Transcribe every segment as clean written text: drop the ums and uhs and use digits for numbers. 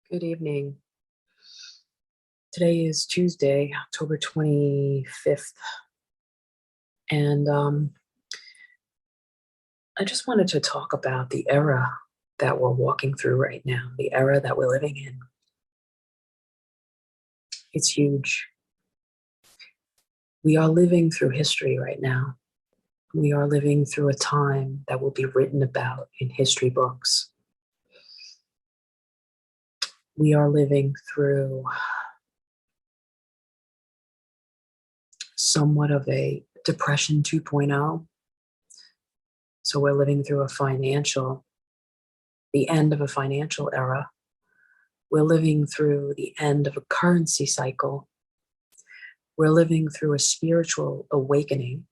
Good evening. Today is Tuesday, October 25th. And I just wanted to talk about the era that we're walking through right now, the era that we're living in. It's huge. We are living through history right now. We are living through a time that will be written about in history books. We are living through somewhat of a depression 2.0. So we're living through the end of a financial era. We're living through the end of a currency cycle. We're living through a spiritual awakening.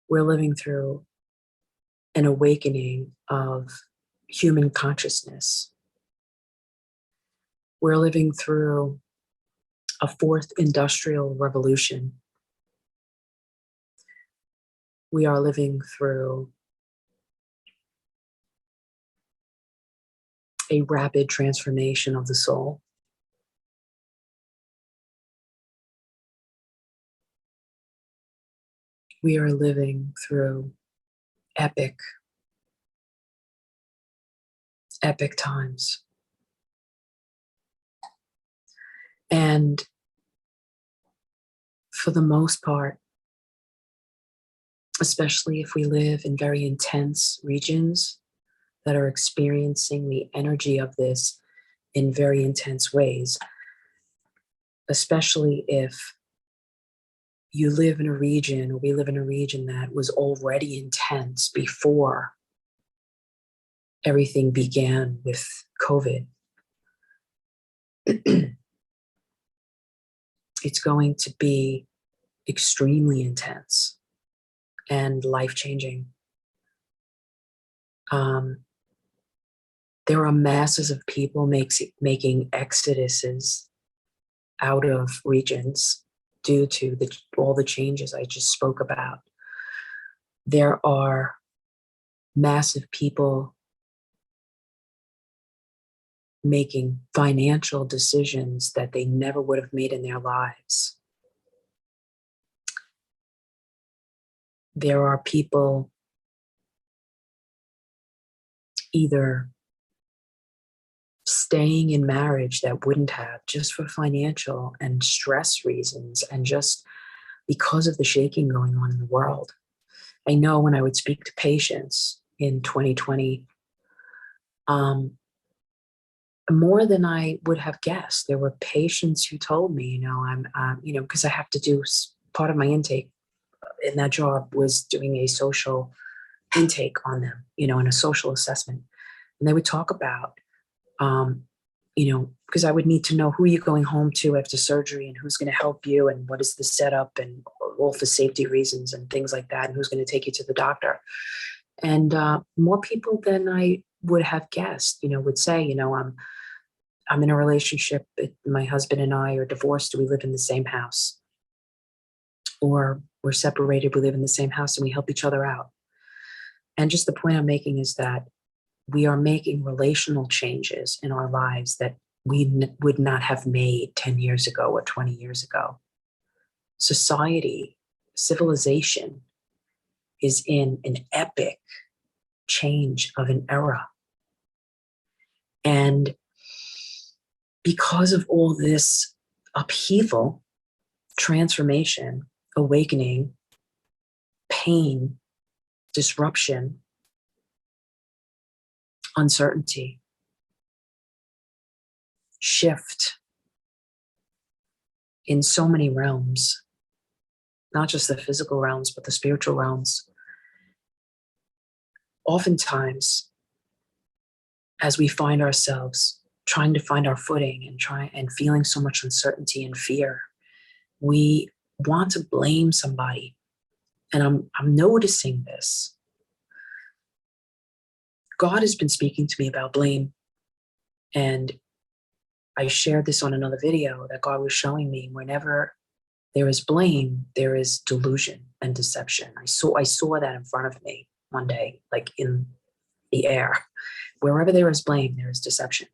We're living through an awakening of human consciousness. We're living through a fourth industrial revolution. We are living through a rapid transformation of the soul. We are living through epic times. And for the most part, especially if we live in very intense regions that are experiencing the energy of this in very intense ways, especially if you live in a region, or we live in a region that was already intense before everything began with COVID. It's going to be extremely intense and life-changing. There are masses of people making exoduses out of regions due to all the changes I just spoke about. There are massive people making financial decisions that they never would have made in their lives. There are people either staying in marriage that wouldn't have, just for financial and stress reasons, and just because of the shaking going on in the world. I know when I would speak to patients in 2020, more than I would have guessed, there were patients who told me, because I have to do part of my intake in that job was doing a social intake on them, and a social assessment. And they would talk about, because I would need to know who you're going home to after surgery and who's going to help you and what is the setup and all for safety reasons and things like that, and who's going to take you to the doctor. And more people than I would have guessed, would say, I'm in a relationship. My husband and I are divorced. We live in the same house. Or we're separated. We live in the same house and we help each other out. And just the point I'm making is that we are making relational changes in our lives that we would not have made 10 years ago or 20 years ago. Society, civilization is in an epic change of an era. And because of all this upheaval, transformation, awakening, pain, disruption, uncertainty, shift in so many realms, not just the physical realms, but the spiritual realms. Oftentimes, as we find ourselves trying to find our footing and feeling so much uncertainty and fear, we want to blame somebody. And I'm noticing this. God has been speaking to me about blame. And I shared this on another video that God was showing me whenever there is blame, there is delusion and deception. I saw that in front of me one day, like in the air. Wherever there is blame, there is deception.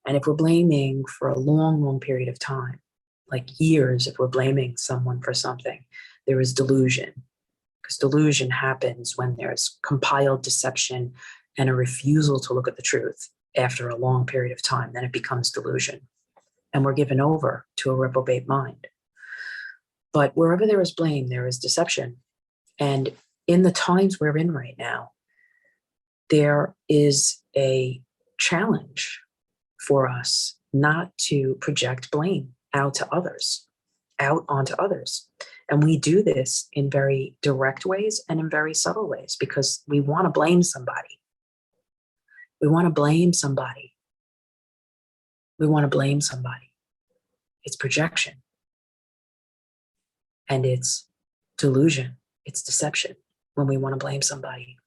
And if we're blaming for a long, long period of time, like years, if we're blaming someone for something, there is delusion. Because delusion happens when there's compiled deception and a refusal to look at the truth after a long period of time. Then it becomes delusion. And we're given over to a reprobate mind. But wherever there is blame, there is deception. And in the times we're in right now, there is a challenge for us not to project blame out onto others. And we do this in very direct ways and in very subtle ways because we want to blame somebody. We want to blame somebody. We want to blame somebody. It's projection. And it's delusion. It's deception when we want to blame somebody.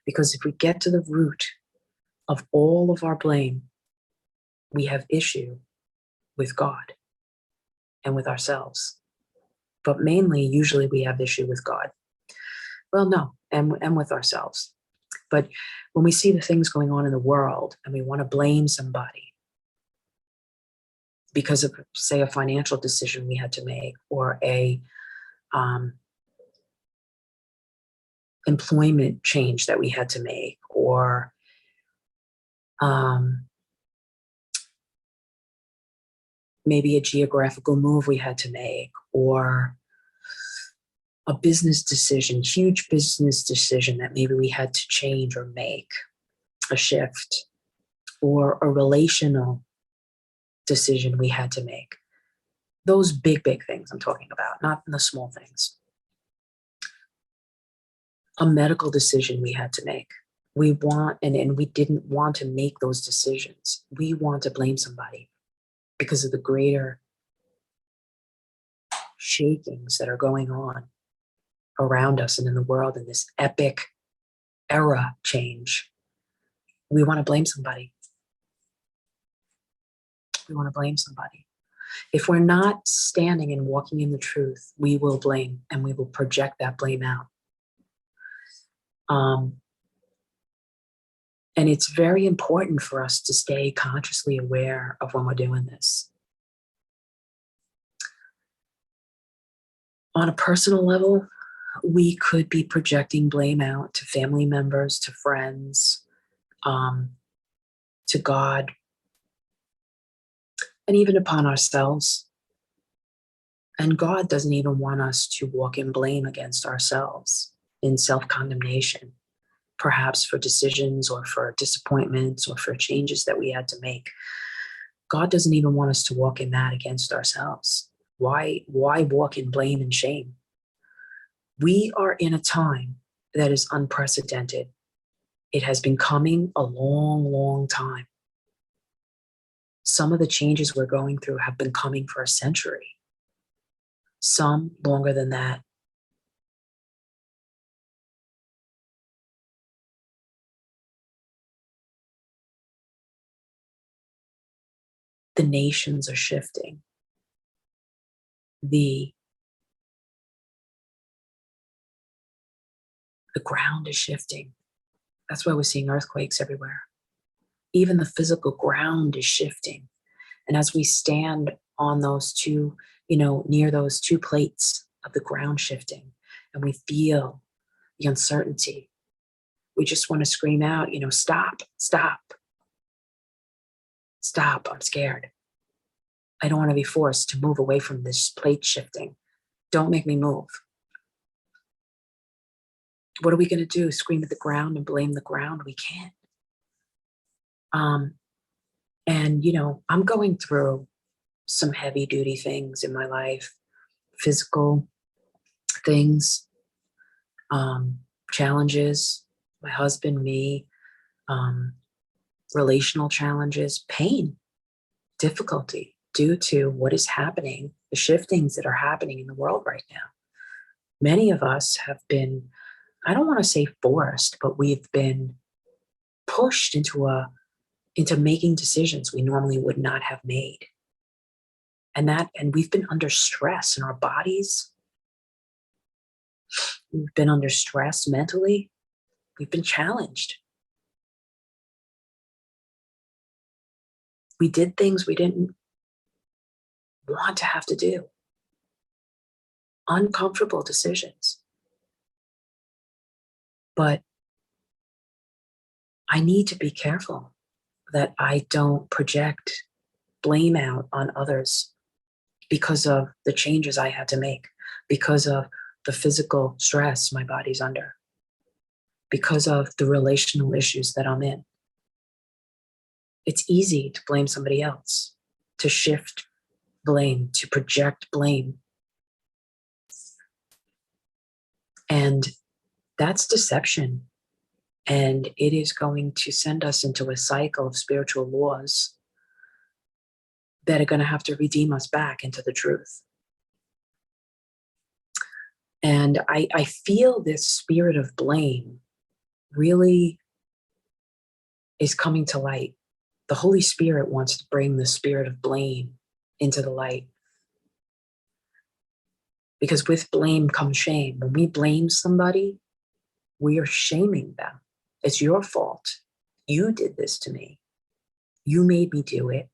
Because if we get to the root of all of our blame, we have issue with God and with ourselves. But mainly, usually we have issue with God. Well, no, and with ourselves. But when we see the things going on in the world and we want to blame somebody because of, say, a financial decision we had to make or a employment change that we had to make or maybe a geographical move we had to make or a business decision, huge business decision that maybe we had to change or make a shift or a relational decision we had to make. Those big, big things I'm talking about, not the small things. A medical decision we had to make. We want, and we didn't want to make those decisions. We want to blame somebody because of the greater shakings that are going on around us and in the world in this epic era change. We want to blame somebody. We want to blame somebody. If we're not standing and walking in the truth, we will blame and we will project that blame out. And it's very important for us to stay consciously aware of when we're doing this. On a personal level, we could be projecting blame out to family members, to friends, to God, and even upon ourselves. And God doesn't even want us to walk in blame against ourselves, in self-condemnation, perhaps for decisions or for disappointments or for changes that we had to make. God doesn't even want us to walk in that against ourselves. Why walk in blame and shame? We are in a time that is unprecedented. It has been coming a long, long time. Some of the changes we're going through have been coming for a century. Some longer than that. The nations are shifting. The ground is shifting. That's why we're seeing earthquakes everywhere. Even the physical ground is shifting. And as we stand on those two, near those two plates of the ground shifting, and we feel the uncertainty, we just want to scream out, stop, stop, stop, I'm scared. I don't want to be forced to move away from this plate shifting. Don't make me move. What are we going to do? Scream at the ground and blame the ground? We can't. And, I'm going through some heavy duty things in my life, physical things, challenges, my husband, me, relational challenges, pain, difficulty due to what is happening, the shiftings that are happening in the world right now. Many of us have been, I don't want to say forced, but we've been pushed into making decisions we normally would not have made. And we've been under stress in our bodies. We've been under stress mentally, We've been challenged. We did things we didn't want to have to do. Uncomfortable decisions. But I need to be careful that I don't project blame out on others because of the changes I had to make, because of the physical stress my body's under, because of the relational issues that I'm in. It's easy to blame somebody else, to shift blame, to project blame. And that's deception. And it is going to send us into a cycle of spiritual laws that are going to have to redeem us back into the truth. And I feel this spirit of blame really is coming to light. The Holy Spirit wants to bring the spirit of blame into the light. Because with blame comes shame. When we blame somebody, we are shaming them. It's your fault. You did this to me. You made me do it.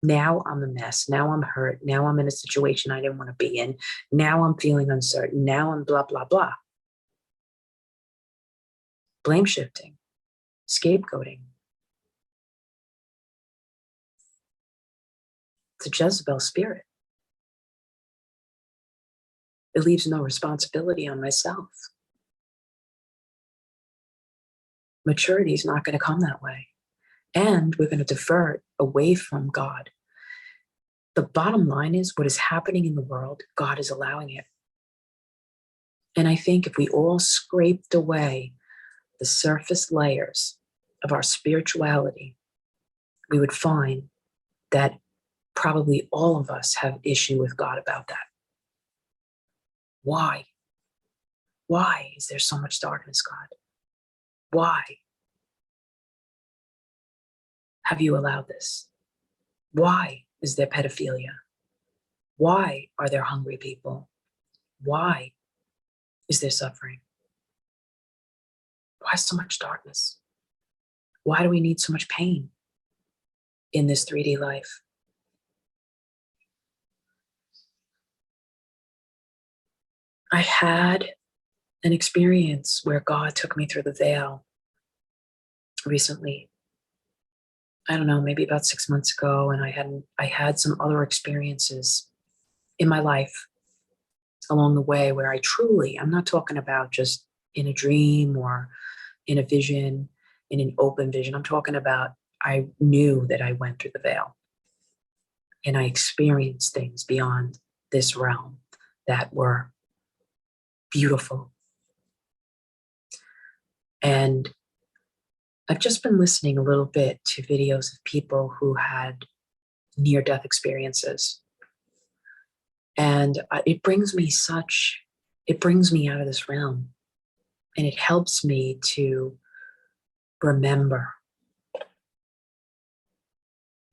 Now I'm a mess. Now I'm hurt. Now I'm in a situation I didn't want to be in. Now I'm feeling uncertain. Now I'm blah, blah, blah. Blame shifting, scapegoating. It's a Jezebel spirit. It leaves no responsibility on myself. Maturity is not going to come that way. And we're going to divert away from God. The bottom line is what is happening in the world, God is allowing it. And I think if we all scraped away the surface layers of our spirituality, we would find that probably all of us have issue with God about that. Why? Why is there so much darkness, God? Why have you allowed this? Why is there pedophilia? Why are there hungry people? Why is there suffering? Why so much darkness? Why do we need so much pain in this 3D life? I had an experience where God took me through the veil recently. I don't know, maybe about 6 months ago, and I had some other experiences in my life along the way where I'm not talking about just in a dream or in a vision, in an open vision. I'm talking about I knew that I went through the veil and I experienced things beyond this realm that were beautiful. And I've just been listening a little bit to videos of people who had near-death experiences. And it brings me out of this realm. And it helps me to remember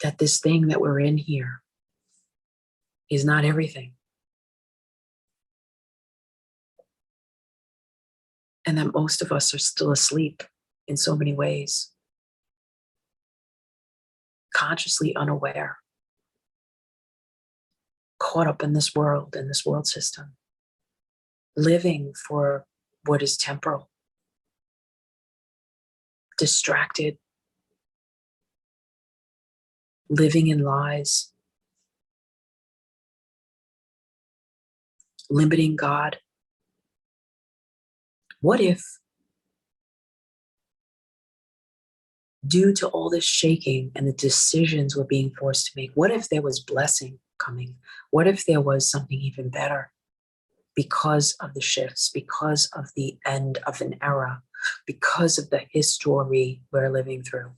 that this thing that we're in here is not everything. And that most of us are still asleep in so many ways, consciously unaware, caught up in this world system, living for what is temporal, distracted, living in lies, limiting God. What if, due to all this shaking and the decisions we're being forced to make, what if there was blessing coming? What if there was something even better because of the shifts, because of the end of an era, because of the history we're living through?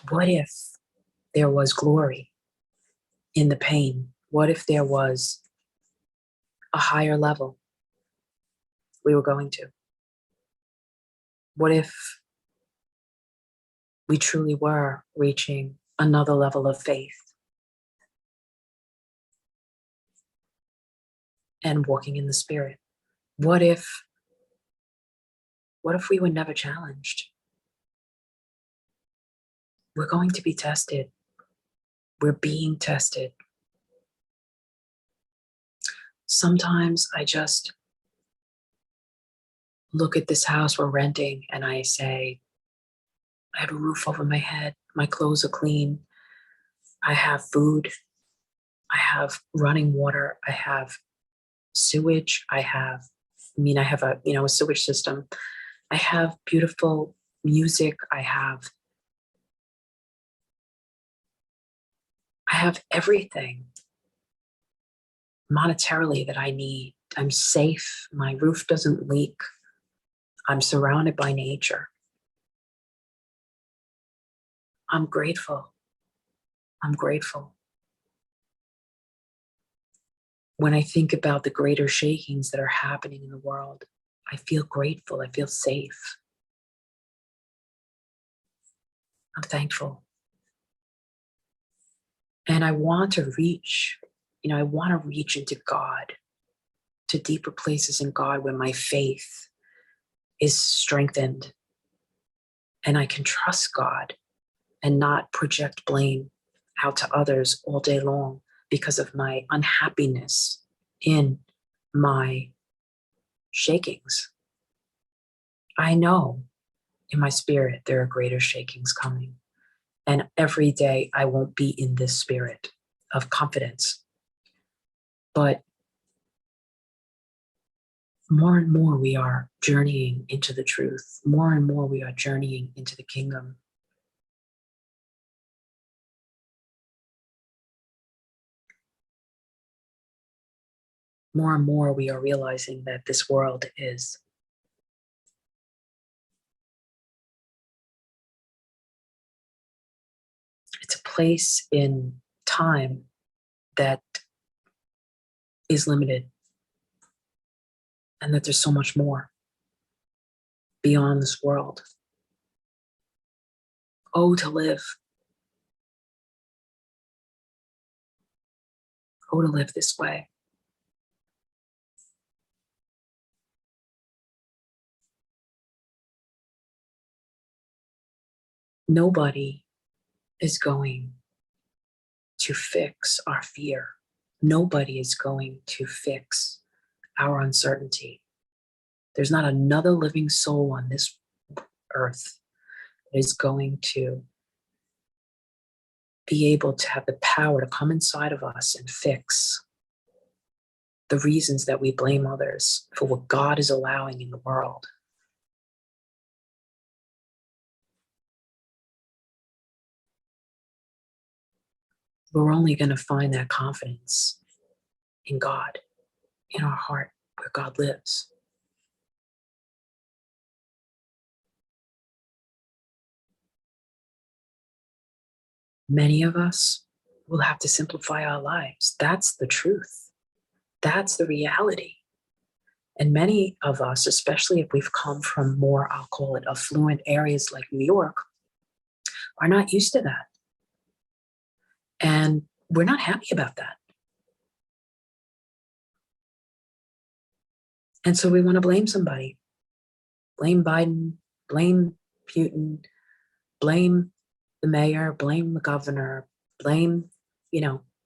What if there was glory in the pain? What if there was a higher level we were going to? What if we truly were reaching another level of faith? and walking in the Spirit. What if we were never challenged? We're going to be tested. We're being tested. Sometimes I just look at this house we're renting and I say, I have a roof over my head. My clothes are clean. I have food. I have running water. I have sewage. I have a sewage system. I have beautiful music. I have everything monetarily that I need. I'm safe. My roof doesn't leak. I'm surrounded by nature. I'm grateful. I'm grateful. When I think about the greater shakings that are happening in the world, I feel grateful. I feel safe. I'm thankful. And I want to reach, into God, to deeper places in God where my faith is strengthened and I can trust God and not project blame out to others all day long because of my unhappiness in my shakings. I know in my spirit there are greater shakings coming. And every day I won't be in this spirit of confidence. But more and more we are journeying into the truth. More and more we are journeying into the kingdom. More and more we are realizing that this world is it's a place in time that is limited and that there's so much more beyond this world. Oh, to live. Oh, to live this way. Nobody is going to fix our fear. Nobody is going to fix our uncertainty. There's not another living soul on this earth that is going to be able to have the power to come inside of us and fix the reasons that we blame others for what God is allowing in the world. We're only going to find that confidence in God, in our heart, where God lives. Many of us will have to simplify our lives. That's the truth. That's the reality. And many of us, especially if we've come from more, I'll call it affluent areas like New York, are not used to that. And we're not happy about that. And so we want to blame somebody. Blame Biden, blame Putin, blame the mayor, blame the governor, blame,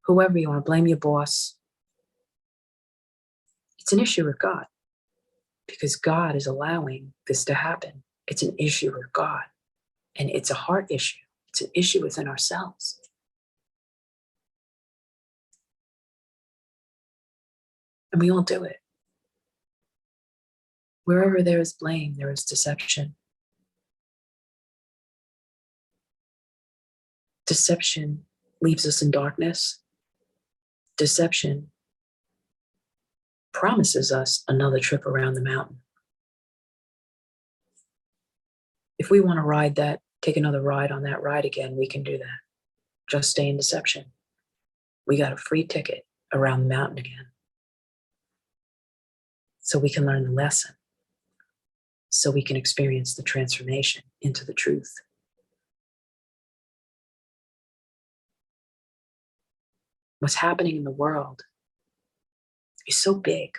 whoever you want, blame your boss. It's an issue with God because God is allowing this to happen. It's an issue with God and it's a heart issue. It's an issue within ourselves. And we all do it. Wherever there is blame, there is deception. Deception leaves us in darkness. Deception promises us another trip around the mountain. If we want to ride that, take another ride on that ride again, we can do that. Just stay in deception. We got a free ticket around the mountain again. So we can learn the lesson. So we can experience the transformation into the truth. What's happening in the world is so big.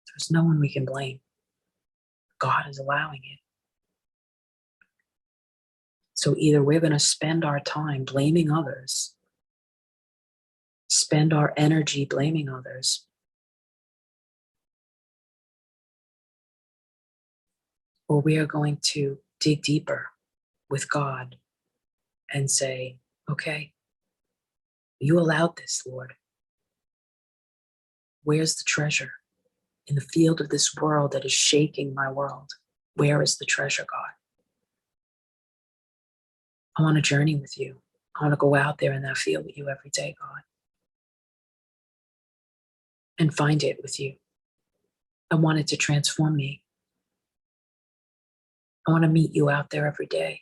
There's no one we can blame. God is allowing it. So either we're going to spend our time blaming others, spend our energy blaming others, or we are going to dig deeper with God and say, okay, you allowed this, Lord. Where's the treasure in the field of this world that is shaking my world? Where is the treasure, God? I want to journey with you. I want to go out there in that field with you every day, God, and find it with you. I want it to transform me. I want to meet you out there every day.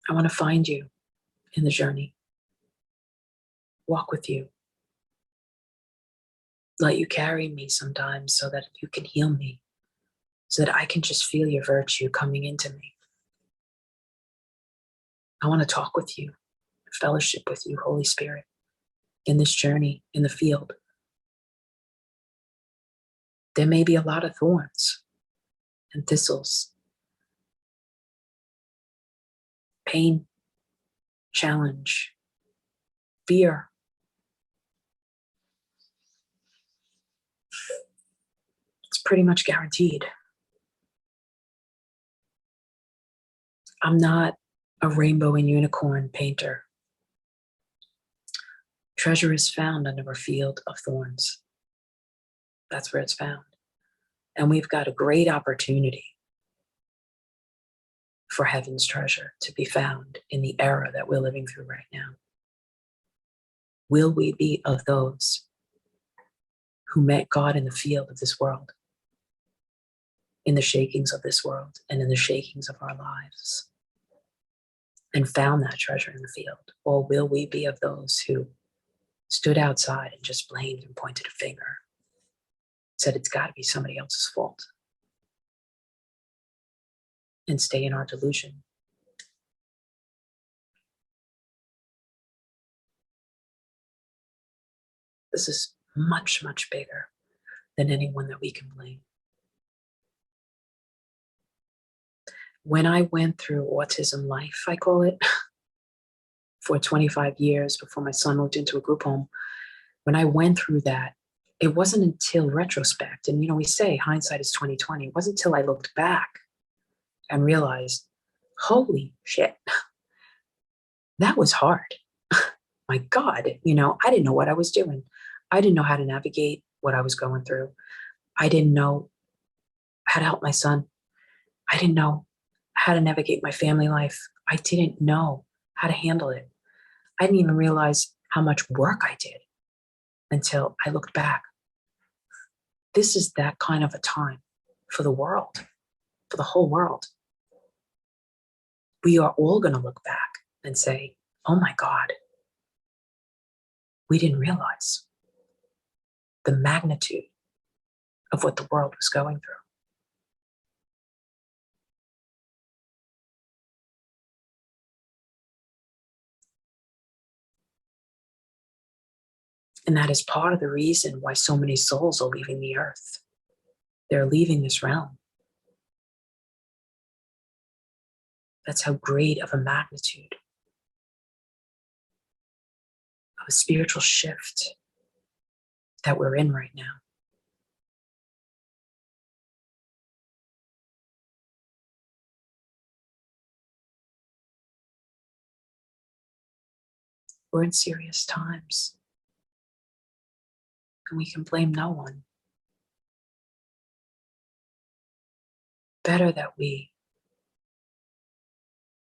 I want to find you in the journey, walk with you, let you carry me sometimes so that you can heal me, so that I can just feel your virtue coming into me. I want to talk with you, fellowship with you, Holy Spirit, in this journey, in the field. There may be a lot of thorns and thistles, pain, challenge, fear. It's pretty much guaranteed. I'm not a rainbow and unicorn painter. Treasure is found under a field of thorns. That's where it's found. And we've got a great opportunity for heaven's treasure to be found in the era that we're living through right now. Will we be of those who met God in the field of this world, in the shakings of this world, and in the shakings of our lives, and found that treasure in the field? Or will we be of those who stood outside and just blamed and pointed a finger, said it's got to be somebody else's fault, and stay in our delusion? This is much, much bigger than anyone that we can blame. When I went through autism life, I call it, for 25 years before my son moved into a group home, when I went through that, it wasn't until retrospect, and we say hindsight is 2020. It wasn't until I looked back and realized, holy shit, that was hard. My God, I didn't know what I was doing. I didn't know how to navigate what I was going through. I didn't know how to help my son. I didn't know how to navigate my family life. I didn't know how to handle it. I didn't even realize how much work I did until I looked back. This is that kind of a time for the world, for the whole world. We are all going to look back and say, oh my God, we didn't realize the magnitude of what the world was going through. And that is part of the reason why so many souls are leaving the earth. They're leaving this realm. That's how great of a magnitude of a spiritual shift that we're in right now. We're in serious times, and we can blame no one. Better that we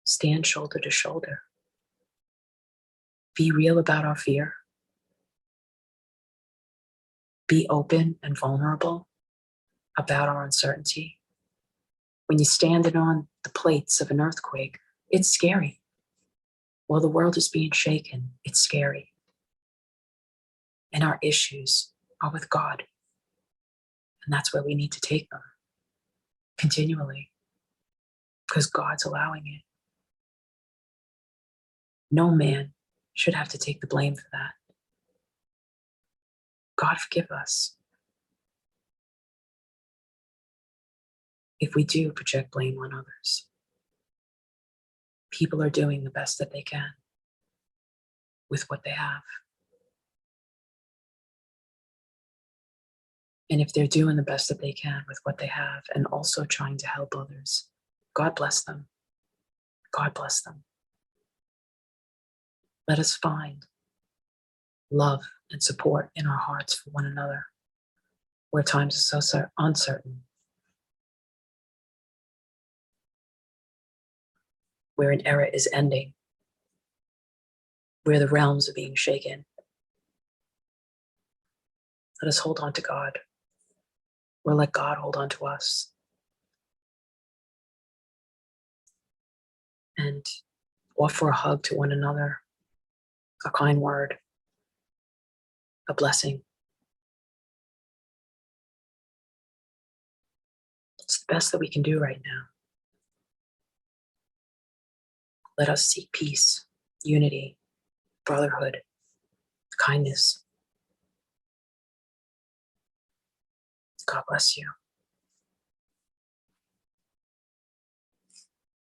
stand shoulder to shoulder, be real about our fear, be open and vulnerable about our uncertainty. When you're standing on the plates of an earthquake, it's scary. While the world is being shaken, it's scary. And our issues are with God. And that's where we need to take them continually, because God's allowing it. No man should have to take the blame for that. God forgive us if we do project blame on others. People are doing the best that they can with what they have. And if they're doing the best that they can with what they have and also trying to help others, God bless them. God bless them. Let us find love and support in our hearts for one another where times are so uncertain, where an era is ending, where the realms are being shaken. Let us hold on to God, or let God hold on to us. And offer a hug to one another, a kind word, a blessing. It's the best that we can do right now. Let us seek peace, unity, brotherhood, kindness. God bless you.